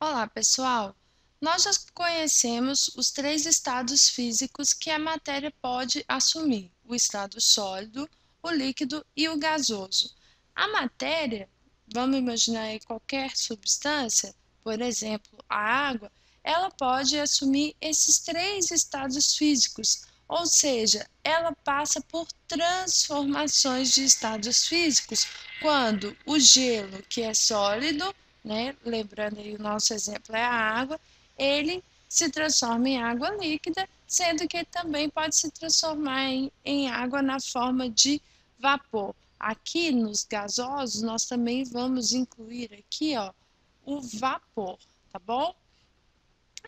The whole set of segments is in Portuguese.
Olá, pessoal! Nós já conhecemos os três estados físicos que a matéria pode assumir: o estado sólido, o líquido e o gasoso. A matéria, vamos imaginar aí qualquer substância, por exemplo, a água, ela pode assumir esses três estados físicos, ou seja, ela passa por transformações de estados físicos quando o gelo, que é sólido, né? Lembrando aí o nosso exemplo é a água, ele se transforma em água líquida, sendo que ele também pode se transformar em água na forma de vapor. Aqui nos gasosos, nós também vamos incluir aqui, ó, o vapor, tá bom?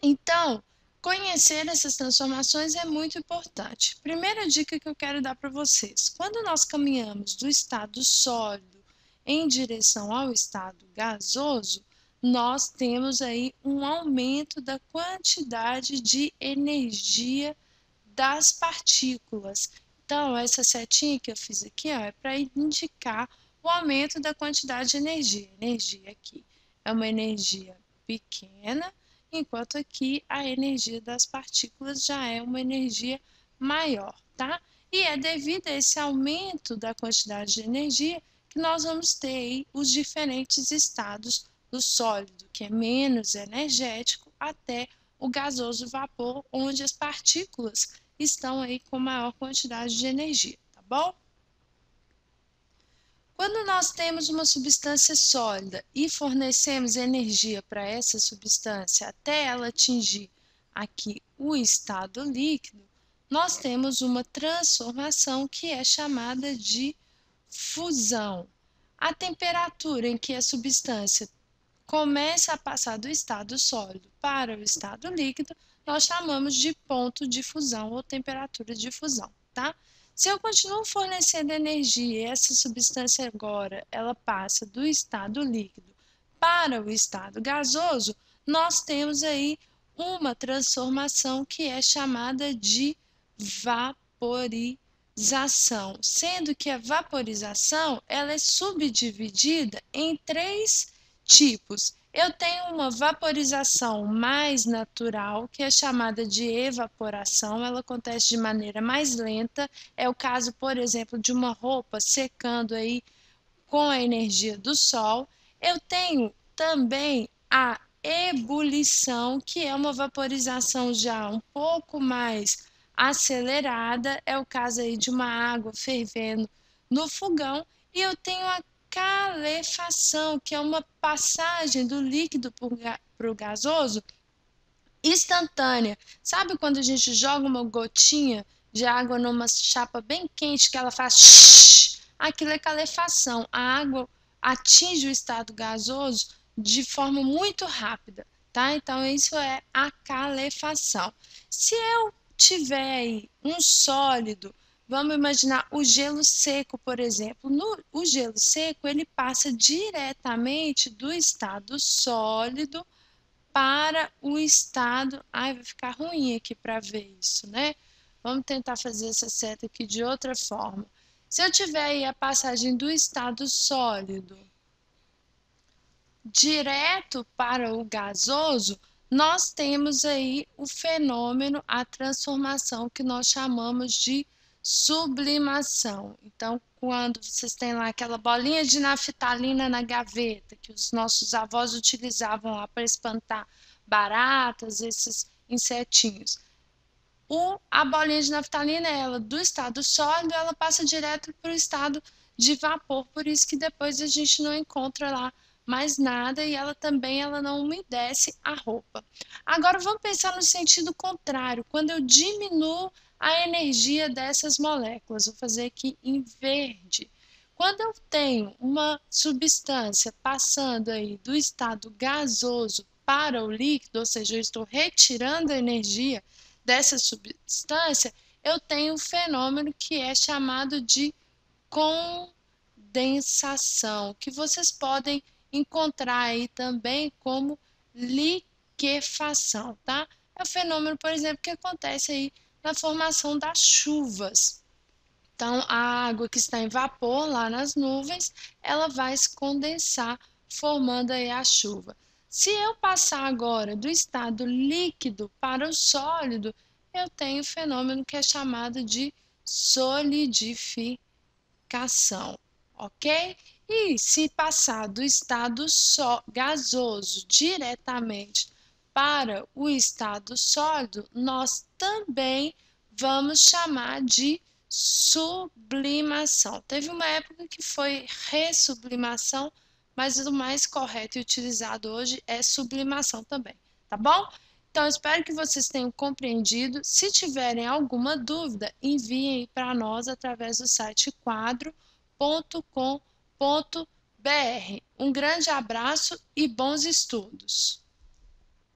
Então, conhecer essas transformações é muito importante. Primeira dica que eu quero dar para vocês: quando nós caminhamos do estado sólido em direção ao estado gasoso, nós temos aí um aumento da quantidade de energia das partículas. Então, essa setinha que eu fiz aqui, ó, é para indicar o aumento da quantidade de energia. Energia aqui é uma energia pequena, enquanto aqui a energia das partículas já é uma energia maior, tá? E é devido a esse aumento da quantidade de energia que nós vamos ter aí os diferentes estados do sólido, que é menos energético, até o gasoso vapor, onde as partículas estão aí com maior quantidade de energia, tá bom? Quando nós temos uma substância sólida e fornecemos energia para essa substância até ela atingir aqui o estado líquido, nós temos uma transformação que é chamada de fusão. A temperatura em que a substância começa a passar do estado sólido para o estado líquido, nós chamamos de ponto de fusão ou temperatura de fusão, tá? Se eu continuo fornecendo energia e essa substância agora ela passa do estado líquido para o estado gasoso, nós temos aí uma transformação que é chamada de vaporização, sendo que a vaporização ela é subdividida em três tipos. Eu tenho uma vaporização mais natural, que é chamada de evaporação, ela acontece de maneira mais lenta. É o caso, por exemplo, de uma roupa secando aí com a energia do sol. Eu tenho também a ebulição, que é uma vaporização já um pouco mais acelerada, é o caso aí de uma água fervendo no fogão, e eu tenho a calefação, que é uma passagem do líquido para o gasoso instantânea. Sabe quando a gente joga uma gotinha de água numa chapa bem quente que ela faz shhh? Aquilo é calefação. A água atinge o estado gasoso de forma muito rápida, tá? Então isso é a calefação. Se eu tiver aí um sólido, vamos imaginar o gelo seco, por exemplo. O gelo seco, ele passa diretamente do estado sólido para o estado. Ai, vai ficar ruim aqui para ver isso, né? Vamos tentar fazer essa seta aqui de outra forma. Se eu tiver aí a passagem do estado sólido direto para o gasoso, nós temos aí o fenômeno, a transformação que nós chamamos de sublimação. Então, quando vocês têm lá aquela bolinha de naftalina na gaveta, que os nossos avós utilizavam lá para espantar baratas, esses insetinhos. A bolinha de naftalina, ela do estado sólido, ela passa direto para o estado de vapor, por isso que depois a gente não encontra lá mais nada e ela não umedece a roupa. Agora vamos pensar no sentido contrário, quando eu diminuo a energia dessas moléculas, vou fazer aqui em verde. Quando eu tenho uma substância passando aí do estado gasoso para o líquido, ou seja, eu estou retirando a energia dessa substância, eu tenho um fenômeno que é chamado de condensação, que vocês podem encontrar aí também como liquefação, tá? É o fenômeno, por exemplo, que acontece aí na formação das chuvas. Então, a água que está em vapor lá nas nuvens, ela vai se condensar, formando aí a chuva. Se eu passar agora do estado líquido para o sólido, eu tenho o fenômeno que é chamado de solidificação, ok? E se passar do estado gasoso diretamente para o estado sólido, nós também vamos chamar de sublimação. Teve uma época que foi ressublimação, mas o mais correto e utilizado hoje é sublimação também, tá bom? Então, espero que vocês tenham compreendido. Se tiverem alguma dúvida, enviem para nós através do site quadro.com.br. Um grande abraço e bons estudos!